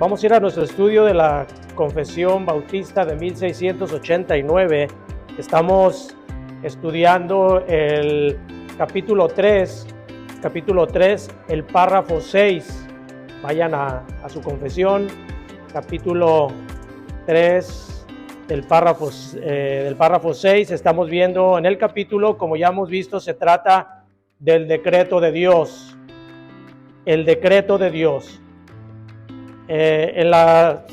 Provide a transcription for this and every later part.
Vamos a ir a nuestro estudio de la Confesión Bautista de 1689. Estamos estudiando el capítulo 3, el párrafo 6. Vayan a su confesión, capítulo 3 del párrafo 6. Estamos viendo en el capítulo, como ya hemos visto, se trata del decreto de Dios. El decreto de Dios. En la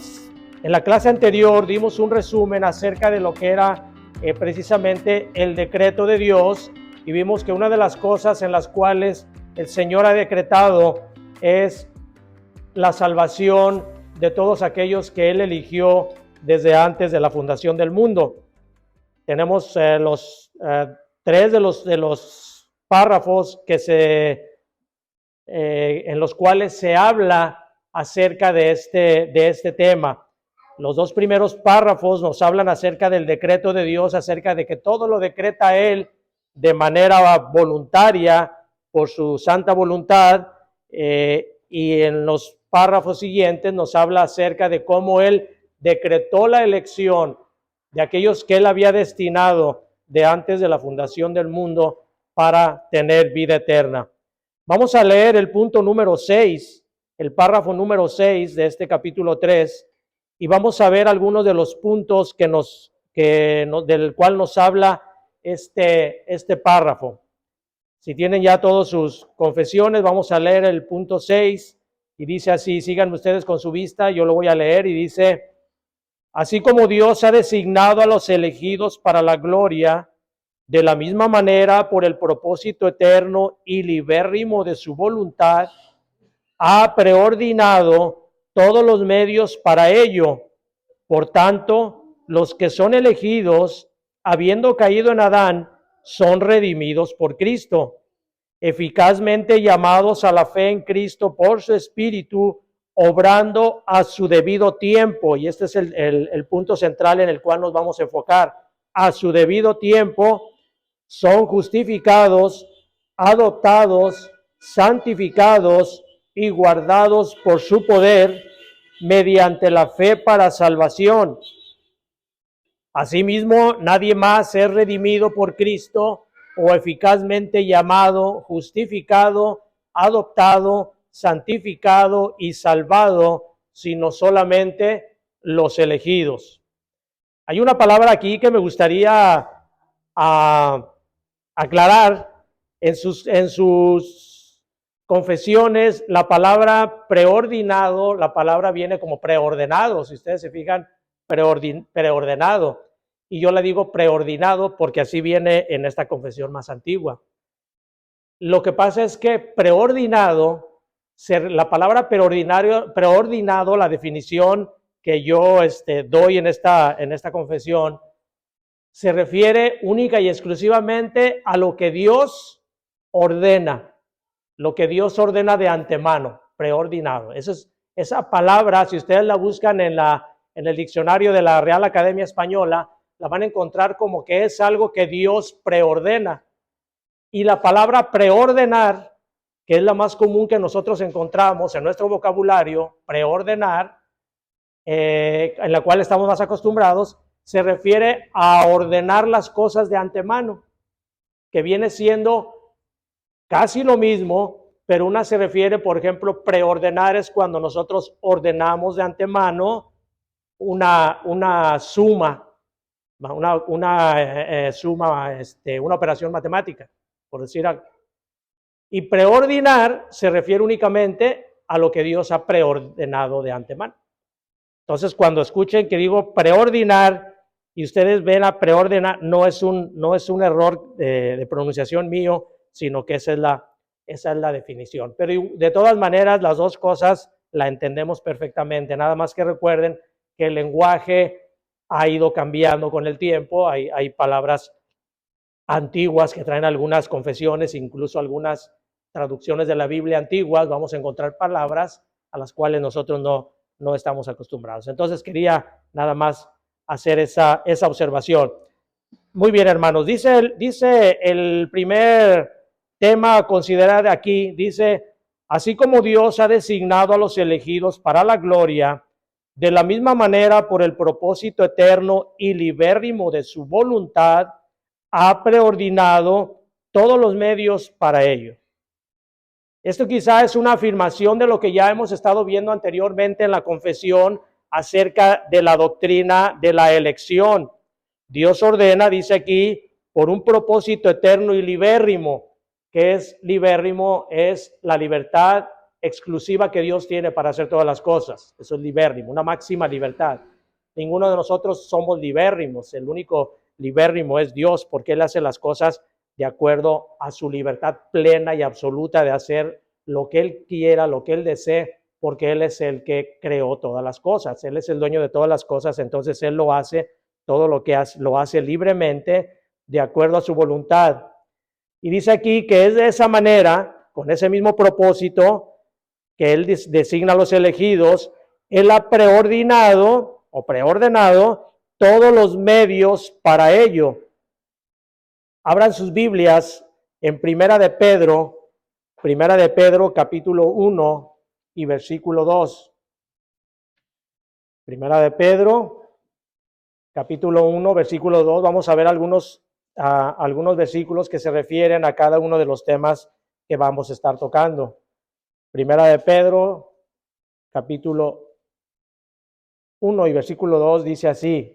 clase anterior dimos un resumen acerca de lo que era precisamente el decreto de Dios, y vimos que una de las cosas en las cuales el Señor ha decretado es la salvación de todos aquellos que Él eligió desde antes de la fundación del mundo. Tenemos tres de los párrafos en los cuales se habla acerca de este tema. Los dos primeros párrafos nos hablan acerca del decreto de Dios, acerca de que todo lo decreta Él de manera voluntaria, por su santa voluntad, y en los párrafos siguientes nos habla acerca de cómo Él decretó la elección de aquellos que Él había destinado de antes de la fundación del mundo para tener vida eterna. Vamos a leer el punto número 6, el párrafo número 6 de este capítulo 3, y vamos a ver algunos de los puntos del cual nos habla este párrafo. Si tienen ya todas sus confesiones, vamos a leer el punto 6, y dice así, sigan ustedes con su vista, yo lo voy a leer, y dice: así como Dios ha designado a los elegidos para la gloria, de la misma manera, por el propósito eterno y libérrimo de su voluntad, ha preordinado todos los medios para ello. Por tanto, los que son elegidos, habiendo caído en Adán, son redimidos por Cristo, eficazmente llamados a la fe en Cristo por su Espíritu, obrando a su debido tiempo. Y este es el punto central en el cual nos vamos a enfocar. A su debido tiempo son justificados, adoptados, santificados y guardados por su poder mediante la fe para salvación. Asimismo, nadie más es redimido por Cristo o eficazmente llamado, justificado, adoptado, santificado y salvado, sino solamente los elegidos. Hay una palabra aquí que me gustaría aclarar. En sus confesiones, la palabra preordinado, la palabra viene como preordenado. Si ustedes se fijan, preordenado. Y yo le digo preordinado porque así viene en esta confesión más antigua. Lo que pasa es que preordinado, la palabra preordinado, la definición que yo doy en esta confesión, se refiere única y exclusivamente a lo que Dios ordena, de antemano, preordinado. Esa palabra, si ustedes la buscan en el diccionario de la Real Academia Española, la van a encontrar como que es algo que Dios preordena. Y la palabra preordenar, que es la más común que nosotros encontramos en nuestro vocabulario, preordenar, en la cual estamos más acostumbrados, se refiere a ordenar las cosas de antemano, que viene siendo casi lo mismo, pero una se refiere, por ejemplo, preordenar es cuando nosotros ordenamos de antemano una suma, una operación matemática, por decir algo. Y preordinar se refiere únicamente a lo que Dios ha preordenado de antemano. Entonces, cuando escuchen que digo preordinar y ustedes ven a preordenar, no es un error de pronunciación mío, sino que esa es la definición. Pero de todas maneras, las dos cosas la entendemos perfectamente. Nada más que recuerden que el lenguaje ha ido cambiando con el tiempo. Hay palabras antiguas que traen algunas confesiones, incluso algunas traducciones de la Biblia antiguas. Vamos a encontrar palabras a las cuales nosotros no estamos acostumbrados. Entonces quería nada más hacer esa observación. Muy bien, hermanos. Dice el primer tema a considerar aquí, dice: Así como Dios ha designado a los elegidos para la gloria, de la misma manera, por el propósito eterno y libérrimo de su voluntad, ha preordinado todos los medios para ello. Esto quizá es una afirmación de lo que ya hemos estado viendo anteriormente en la confesión acerca de la doctrina de la elección. Dios ordena, dice aquí, por un propósito eterno y libérrimo. ¿Qué es libérrimo? Es la libertad exclusiva que Dios tiene para hacer todas las cosas. Eso es libérrimo, una máxima libertad. Ninguno de nosotros somos libérrimos. El único libérrimo es Dios, porque Él hace las cosas de acuerdo a su libertad plena y absoluta de hacer lo que Él quiera, lo que Él desee, porque Él es el que creó todas las cosas. Él es el dueño de todas las cosas, entonces Él lo hace, todo lo que hace, lo hace libremente, de acuerdo a su voluntad. Y dice aquí que es de esa manera, con ese mismo propósito, que Él designa a los elegidos, Él ha preordenado todos los medios para ello. Abran sus Biblias en Primera de Pedro capítulo 1 y versículo 2. Primera de Pedro capítulo 1, versículo 2. Vamos a ver algunos versículos que se refieren a cada uno de los temas que vamos a estar tocando. Primera de Pedro capítulo 1 y versículo 2 dice así: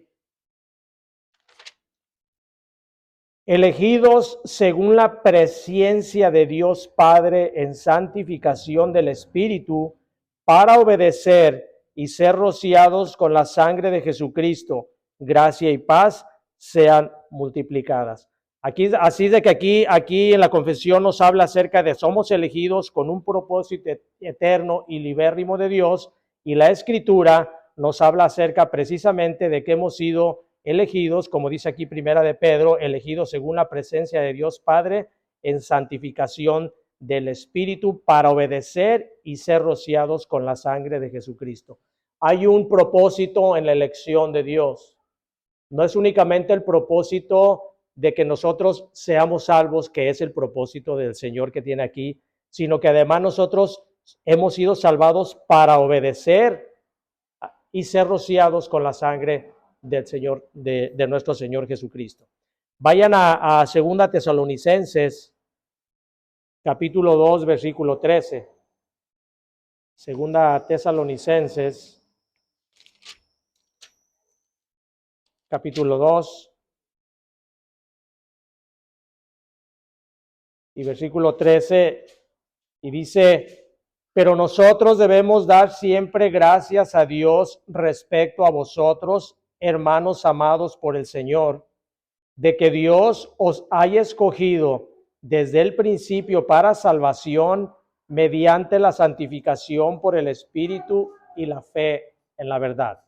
elegidos según la presciencia de Dios Padre en santificación del Espíritu, para obedecer y ser rociados con la sangre de Jesucristo, gracia y paz sean multiplicadas. Así de que aquí en la confesión nos habla acerca de somos elegidos con un propósito eterno y libérrimo de Dios, y la Escritura nos habla acerca precisamente de que hemos sido elegidos, como dice aquí Primera de Pedro, elegidos según la presencia de Dios Padre en santificación del Espíritu, para obedecer y ser rociados con la sangre de Jesucristo. Hay un propósito en la elección de Dios. No es únicamente el propósito de que nosotros seamos salvos, que es el propósito del Señor que tiene aquí, sino que además nosotros hemos sido salvados para obedecer y ser rociados con la sangre del Señor, de nuestro Señor Jesucristo. Vayan a 2 Tesalonicenses, capítulo 2, versículo 13. 2 Tesalonicenses, capítulo 2 y versículo 13, y dice: pero nosotros debemos dar siempre gracias a Dios respecto a vosotros, hermanos amados por el Señor, de que Dios os haya escogido desde el principio para salvación mediante la santificación por el Espíritu y la fe en la verdad.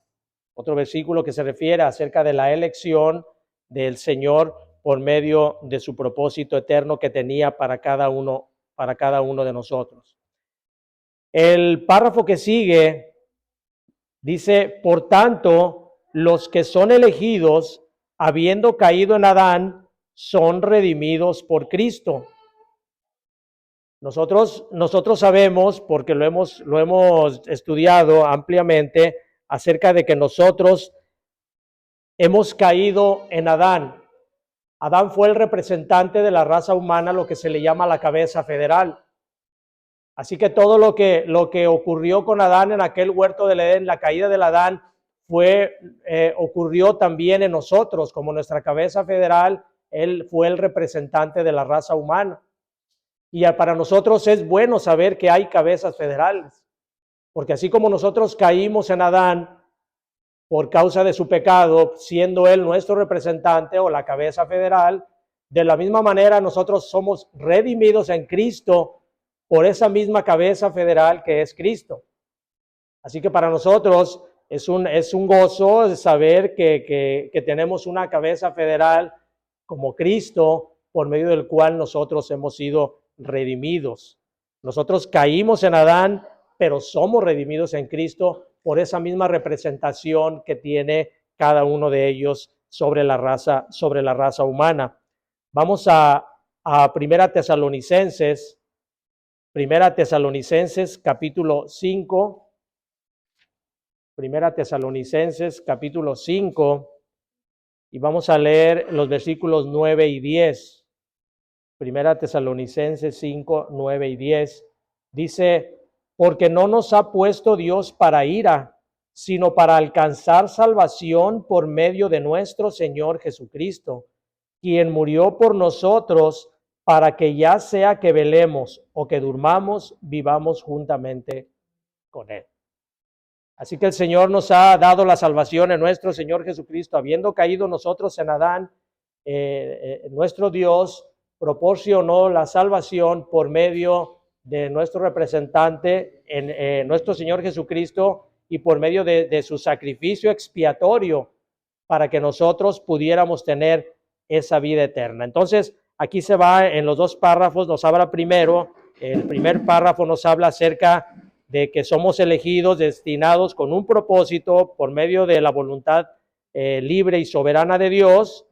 Otro versículo que se refiere acerca de la elección del Señor por medio de su propósito eterno que tenía para cada uno de nosotros. El párrafo que sigue dice: por tanto, los que son elegidos, habiendo caído en Adán, son redimidos por Cristo. Nosotros sabemos, porque lo hemos estudiado ampliamente, acerca de que nosotros hemos caído en Adán. Adán fue el representante de la raza humana, lo que se le llama la cabeza federal. Así que todo lo que ocurrió con Adán en aquel huerto del Edén, la caída del Adán, ocurrió también en nosotros. Como nuestra cabeza federal, él fue el representante de la raza humana. Y para nosotros es bueno saber que hay cabezas federales, porque así como nosotros caímos en Adán por causa de su pecado, siendo él nuestro representante o la cabeza federal, de la misma manera nosotros somos redimidos en Cristo por esa misma cabeza federal que es Cristo. Así que para nosotros es un gozo saber que tenemos una cabeza federal como Cristo, por medio del cual nosotros hemos sido redimidos. Nosotros caímos en Adán, pero somos redimidos en Cristo por esa misma representación que tiene cada uno de ellos sobre la raza humana. Vamos a 1 Tesalonicenses, Primera Tesalonicenses capítulo 5. Primera Tesalonicenses capítulo 5. Y vamos a leer los versículos 9 y 10. Primera Tesalonicenses 5, 9 y 10. Dice, porque no nos ha puesto Dios para ira, sino para alcanzar salvación por medio de nuestro Señor Jesucristo, quien murió por nosotros para que ya sea que velemos o que durmamos, vivamos juntamente con Él. Así que el Señor nos ha dado la salvación en nuestro Señor Jesucristo, habiendo caído nosotros en Adán, nuestro Dios proporcionó la salvación por medio de nuestro representante, en nuestro Señor Jesucristo, y por medio de su sacrificio expiatorio para que nosotros pudiéramos tener esa vida eterna. Entonces, aquí se va en los dos párrafos, nos habla primero, el primer párrafo nos habla acerca de que somos elegidos, destinados con un propósito por medio de la voluntad libre y soberana de Dios,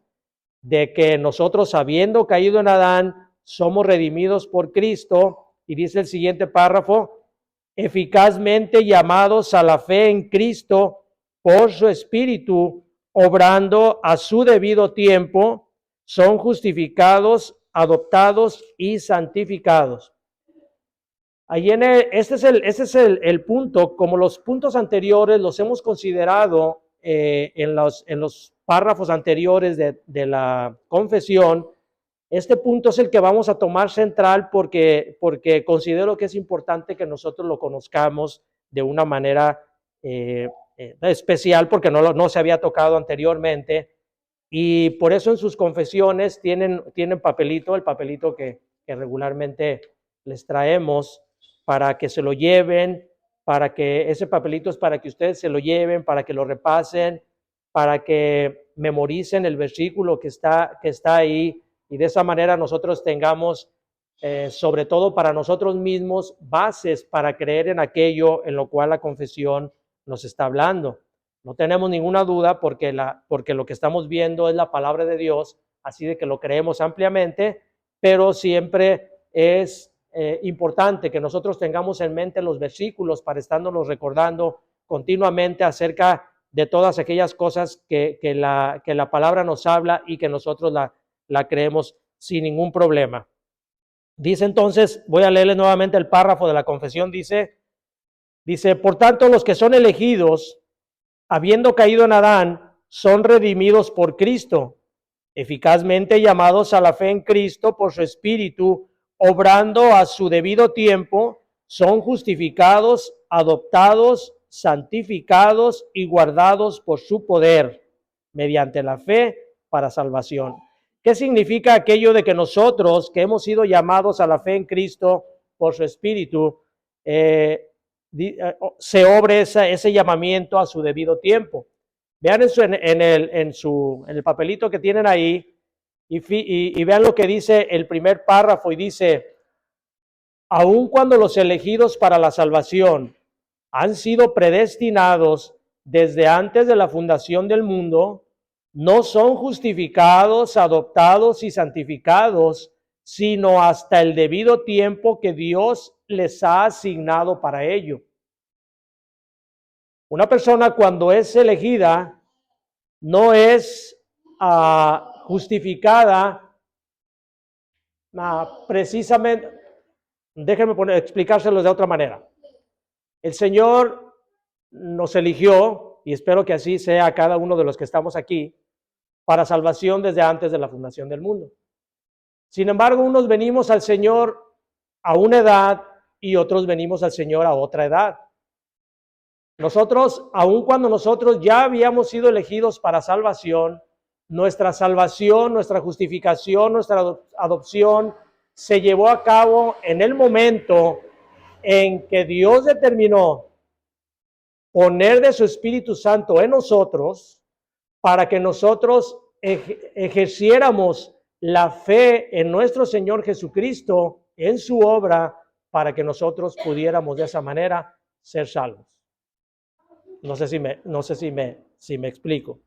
de que nosotros, habiendo caído en Adán, somos redimidos por Cristo. Y dice el siguiente párrafo, eficazmente llamados a la fe en Cristo por su Espíritu, obrando a su debido tiempo, son justificados, adoptados y santificados. Ahí este es el punto. Como los puntos anteriores los hemos considerado en los párrafos anteriores de la confesión, este punto es el que vamos a tomar central porque considero que es importante que nosotros lo conozcamos de una manera especial, porque no se había tocado anteriormente, y por eso en sus confesiones tienen papelito, el papelito que regularmente les traemos, para que se lo lleven, para que ese papelito es para que ustedes se lo lleven, para que lo repasen, para que memoricen el versículo que está ahí, y de esa manera nosotros tengamos, sobre todo para nosotros mismos, bases para creer en aquello en lo cual la confesión nos está hablando. No tenemos ninguna duda porque lo que estamos viendo es la palabra de Dios, así de que lo creemos ampliamente, pero siempre es importante que nosotros tengamos en mente los versículos para estándolos recordando continuamente acerca de todas aquellas cosas que la palabra nos habla y que nosotros la creemos sin ningún problema. Dice entonces, voy a leerles nuevamente el párrafo de la confesión, dice, por tanto, los que son elegidos, habiendo caído en Adán, son redimidos por Cristo, eficazmente llamados a la fe en Cristo por su Espíritu, obrando a su debido tiempo, son justificados, adoptados, santificados y guardados por su poder, mediante la fe para salvación. ¿Qué significa aquello de que nosotros, que hemos sido llamados a la fe en Cristo por su Espíritu, se obre ese llamamiento a su debido tiempo? Vean eso en el papelito que tienen ahí, y vean lo que dice el primer párrafo, y dice, aun cuando los elegidos para la salvación han sido predestinados desde antes de la fundación del mundo, no son justificados, adoptados y santificados, sino hasta el debido tiempo que Dios les ha asignado para ello. Una persona, cuando es elegida, no es justificada precisamente. Déjenme explicárselos de otra manera. El Señor nos eligió, y espero que así sea cada uno de los que estamos aquí, para salvación desde antes de la fundación del mundo. Sin embargo, unos venimos al Señor a una edad y otros venimos al Señor a otra edad. Nosotros, aun cuando nosotros ya habíamos sido elegidos para salvación, nuestra salvación, nuestra justificación, nuestra adopción se llevó a cabo en el momento en que Dios determinó poner de su Espíritu Santo en nosotros para que nosotros ejerciéramos la fe en nuestro Señor Jesucristo, en su obra, para que nosotros pudiéramos de esa manera ser salvos. No sé si me explico.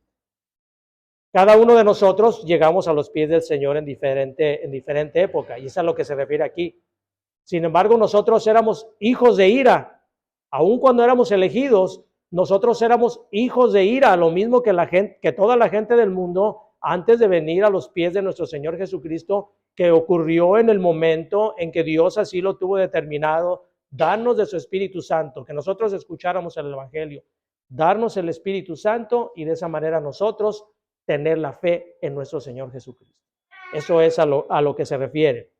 Cada uno de nosotros llegamos a los pies del Señor en diferente época, y es a lo que se refiere aquí. Sin embargo, nosotros éramos hijos de ira. Aun cuando éramos elegidos, nosotros éramos hijos de ira, lo mismo que la gente, que toda la gente del mundo antes de venir a los pies de nuestro Señor Jesucristo, que ocurrió en el momento en que Dios así lo tuvo determinado, darnos de su Espíritu Santo, que nosotros escucháramos el Evangelio, darnos el Espíritu Santo y de esa manera nosotros tener la fe en nuestro Señor Jesucristo. Eso es a lo que se refiere.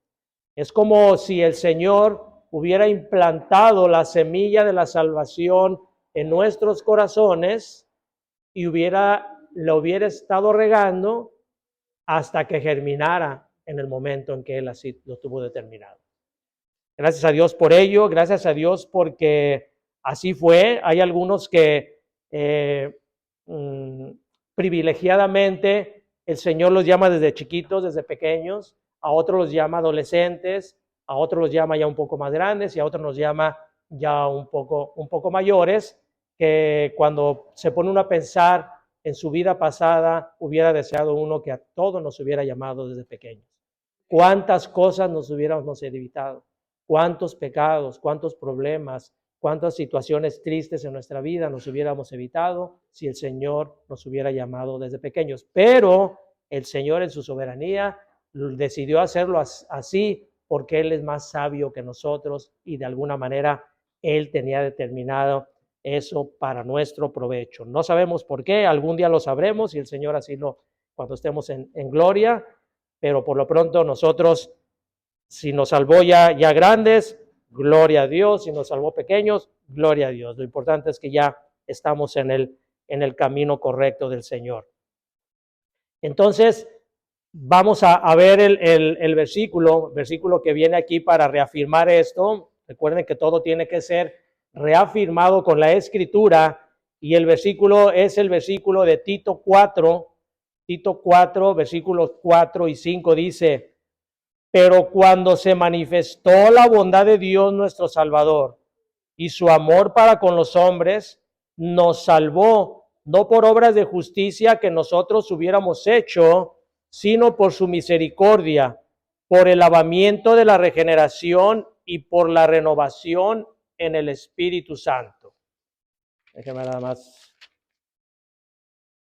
Es como si el Señor hubiera implantado la semilla de la salvación en nuestros corazones y lo hubiera estado regando hasta que germinara en el momento en que Él así lo tuvo determinado. Gracias a Dios por ello, gracias a Dios porque así fue. Hay algunos que privilegiadamente el Señor los llama desde chiquitos, desde pequeños, a otros los llama adolescentes, a otros los llama ya un poco más grandes y a otros los llama ya un poco mayores, que cuando se pone uno a pensar en su vida pasada, hubiera deseado uno que a todos nos hubiera llamado desde pequeños. ¿Cuántas cosas nos hubiéramos evitado? ¿Cuántos pecados, cuántos problemas, cuántas situaciones tristes en nuestra vida nos hubiéramos evitado si el Señor nos hubiera llamado desde pequeños? Pero el Señor en su soberanía decidió hacerlo así porque Él es más sabio que nosotros y de alguna manera Él tenía determinado eso para nuestro provecho. No sabemos por qué, algún día lo sabremos y el Señor así cuando estemos en gloria, pero por lo pronto nosotros, si nos salvó ya grandes, gloria a Dios; si nos salvó pequeños, gloria a Dios. Lo importante es que ya estamos en el camino correcto del Señor. Entonces, vamos a ver el versículo que viene aquí para reafirmar esto. Recuerden que todo tiene que ser reafirmado con la Escritura, y el versículo es el versículo de Tito 4, versículos 4 y 5 dice: pero cuando se manifestó la bondad de Dios nuestro Salvador y su amor para con los hombres, nos salvó, no por obras de justicia que nosotros hubiéramos hecho, sino por su misericordia, por el lavamiento de la regeneración y por la renovación en el Espíritu Santo. Déjenme nada más.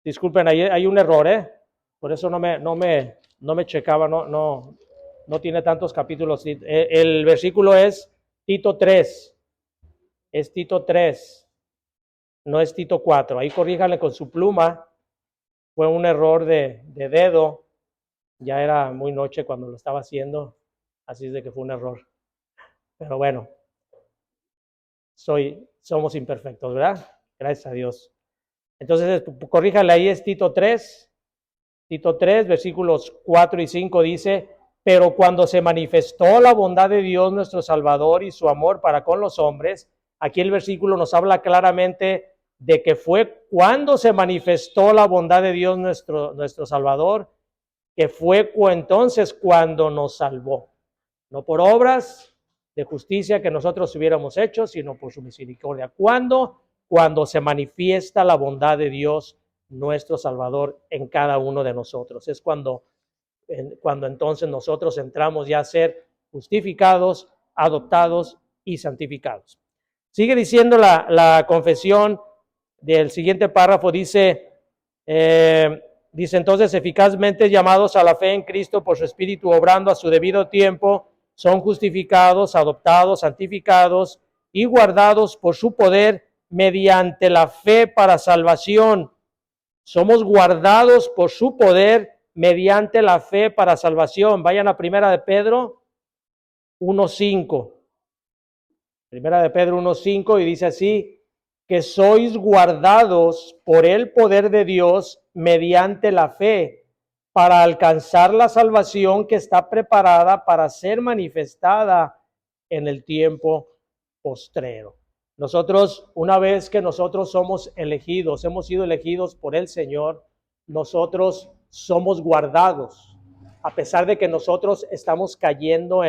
Disculpen, hay un error, por eso no me checaba, no tiene tantos capítulos. El versículo es Tito 3. Es Tito 3. No es Tito 4. Ahí corríjanle con su pluma. Fue un error de dedo. Ya era muy noche cuando lo estaba haciendo. Así es de que fue un error. Pero bueno. Somos imperfectos, ¿verdad? Gracias a Dios. Entonces, corríjanle ahí, es Tito 3. Tito 3, versículos 4 y 5 dice: pero cuando se manifestó la bondad de Dios nuestro Salvador y su amor para con los hombres, aquí el versículo nos habla claramente de que fue cuando se manifestó la bondad de Dios nuestro Salvador, que fue entonces cuando nos salvó. No por obras de justicia que nosotros hubiéramos hecho, sino por su misericordia. ¿Cuándo? Cuando se manifiesta la bondad de Dios nuestro Salvador en cada uno de nosotros. Es cuando entonces nosotros entramos ya a ser justificados, adoptados y santificados. Sigue diciendo la confesión del siguiente párrafo, dice entonces: eficazmente llamados a la fe en Cristo por su Espíritu, obrando a su debido tiempo, son justificados, adoptados, santificados y guardados por su poder mediante la fe para salvación. Somos guardados por su poder mediante la fe para salvación. Vayan a Primera de Pedro 1:5. Primera de Pedro 1:5, y dice así: que sois guardados por el poder de Dios mediante la fe para alcanzar la salvación que está preparada para ser manifestada en el tiempo postrero. Nosotros, una vez que nosotros somos elegidos, hemos sido elegidos por el Señor, nosotros somos guardados, a pesar de que nosotros estamos cayendo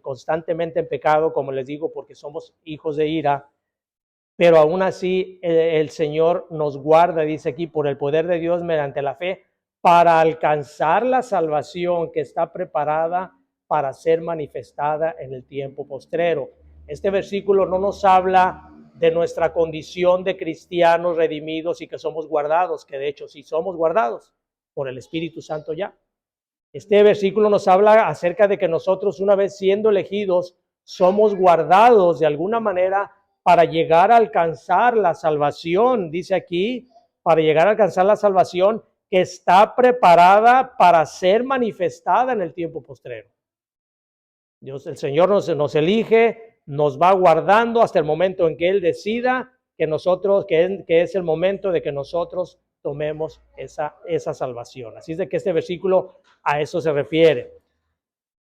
constantemente en pecado, como les digo, porque somos hijos de ira, pero aún así el Señor nos guarda, dice aquí, por el poder de Dios mediante la fe, para alcanzar la salvación que está preparada para ser manifestada en el tiempo postrero. Este versículo no nos habla de nuestra condición de cristianos redimidos y que somos guardados, que de hecho sí somos guardados por el Espíritu Santo ya. Este versículo nos habla acerca de que nosotros, una vez siendo elegidos, somos guardados de alguna manera para llegar a alcanzar la salvación. Dice aquí, para llegar a alcanzar la salvación que está preparada para ser manifestada en el tiempo postrero. Dios, el Señor nos elige, nos va guardando hasta el momento en que Él decida que nosotros, que es el momento de que nosotros tomemos esa salvación. Así es de que este versículo a eso se refiere.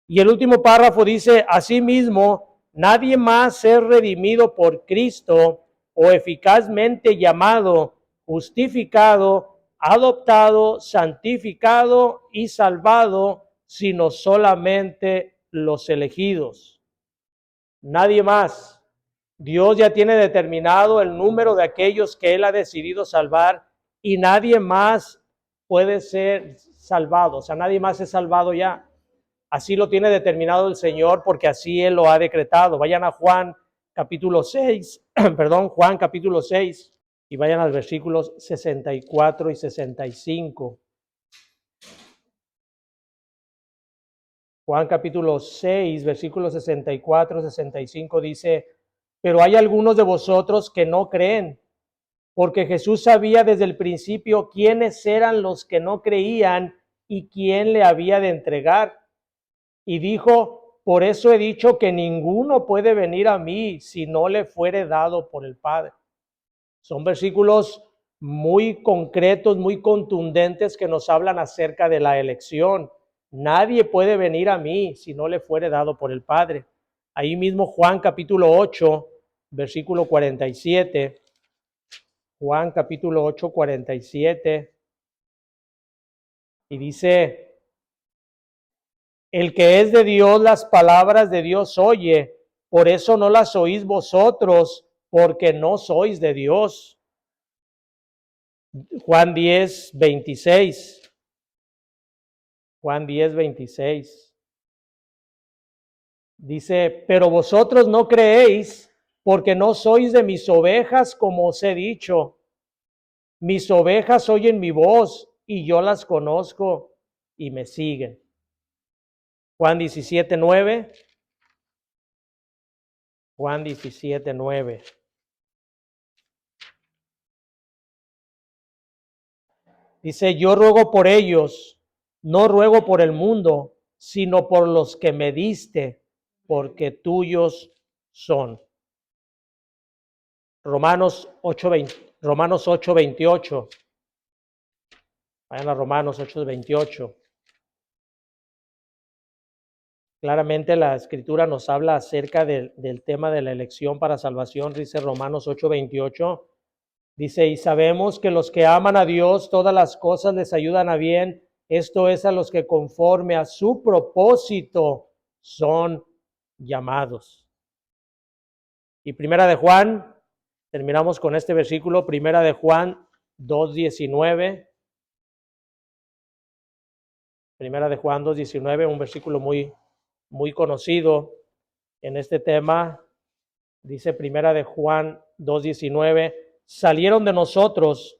Y el último párrafo dice, asimismo, nadie más es redimido por Cristo o eficazmente llamado, justificado, adoptado, santificado y salvado, sino solamente los elegidos. Nadie más. Dios ya tiene determinado el número de aquellos que Él ha decidido salvar y nadie más puede ser salvado. O sea, nadie más es salvado ya. Así lo tiene determinado el Señor porque así Él lo ha decretado. Vayan a Juan capítulo 6, Juan capítulo 6 y vayan al versículos 64 y 65. Juan capítulo 6, versículos 64, 65 dice, pero hay algunos de vosotros que no creen, porque Jesús sabía desde el principio quiénes eran los que no creían y quién le había de entregar. Y dijo, por eso he dicho que ninguno puede venir a mí si no le fuere dado por el Padre. Son versículos muy concretos, muy contundentes que nos hablan acerca de la elección. Nadie puede venir a mí si no le fuere dado por el Padre. Ahí mismo Juan capítulo 8, versículo 47. Juan capítulo 8, 47. Y dice, el que es de Dios, las palabras de Dios oye, por eso no las oís vosotros, porque no sois de Dios. Juan 10, 26. Juan 10, 26. Dice, pero vosotros no creéis, porque no sois de mis ovejas, como os he dicho. Mis ovejas oyen mi voz, y yo las conozco, y me siguen. Juan 17, 9. Juan 17, 9. Dice, yo ruego por ellos, no ruego por el mundo, sino por los que me diste, porque tuyos son. Romanos 8, 28. Vayan a Romanos 8, 28. Claramente la Escritura nos habla acerca del tema de la elección para salvación. Dice Romanos 8, 28. Dice, y sabemos que los que aman a Dios, todas las cosas les ayudan a bien. Esto es a los que conforme a su propósito son llamados. Y Primera de Juan, terminamos con este versículo, Primera de Juan 2:19. Primera de Juan 2:19, un versículo muy conocido en este tema. Dice Primera de Juan 2:19, salieron de nosotros,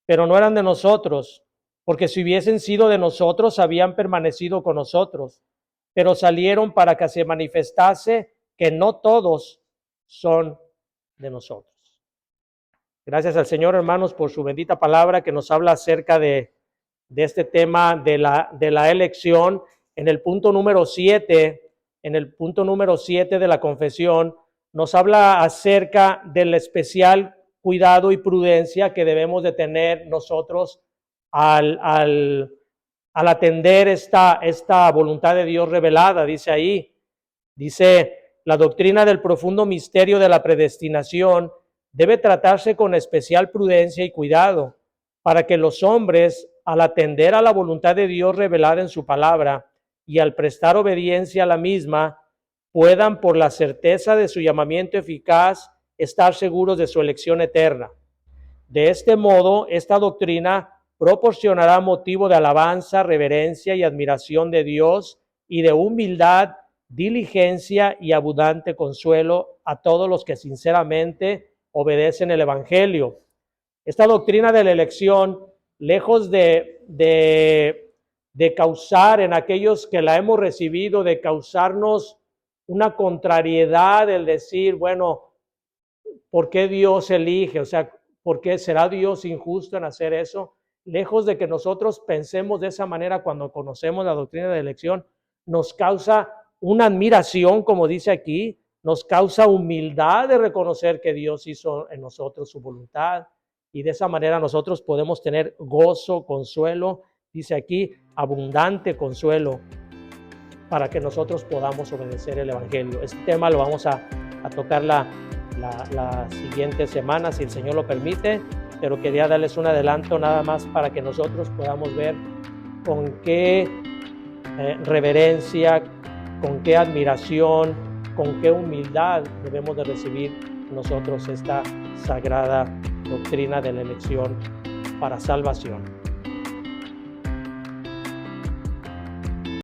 pero no eran de nosotros, porque si hubiesen sido de nosotros, habían permanecido con nosotros, pero salieron para que se manifestase que no todos son de nosotros. Gracias al Señor, hermanos, por su bendita palabra que nos habla acerca de este tema de la elección. En el punto número 7, de la confesión, nos habla acerca del especial cuidado y prudencia que debemos de tener nosotros al atender esta voluntad de Dios revelada. Dice, la doctrina del profundo misterio de la predestinación debe tratarse con especial prudencia y cuidado, para que los hombres, al atender a la voluntad de Dios revelada en su palabra y al prestar obediencia a la misma, puedan, por la certeza de su llamamiento eficaz, estar seguros de su elección eterna. De este modo, esta doctrina proporcionará motivo de alabanza, reverencia y admiración de Dios y de humildad, diligencia y abundante consuelo a todos los que sinceramente obedecen el Evangelio. Esta doctrina de la elección, lejos de causar en aquellos que la hemos recibido, de causarnos una contrariedad, el decir, bueno, ¿por qué Dios elige? O sea, ¿por qué será Dios injusto en hacer eso? Lejos de que nosotros pensemos de esa manera cuando conocemos la doctrina de elección, nos causa una admiración, como dice aquí, nos causa humildad de reconocer que Dios hizo en nosotros su voluntad, y de esa manera nosotros podemos tener gozo, consuelo, dice aquí, abundante consuelo, para que nosotros podamos obedecer el Evangelio. Este tema lo vamos a tocar la siguiente semana, si el Señor lo permite, pero quería darles un adelanto nada más para que nosotros podamos ver con qué reverencia, con qué admiración, con qué humildad debemos de recibir nosotros esta sagrada doctrina de la elección para salvación.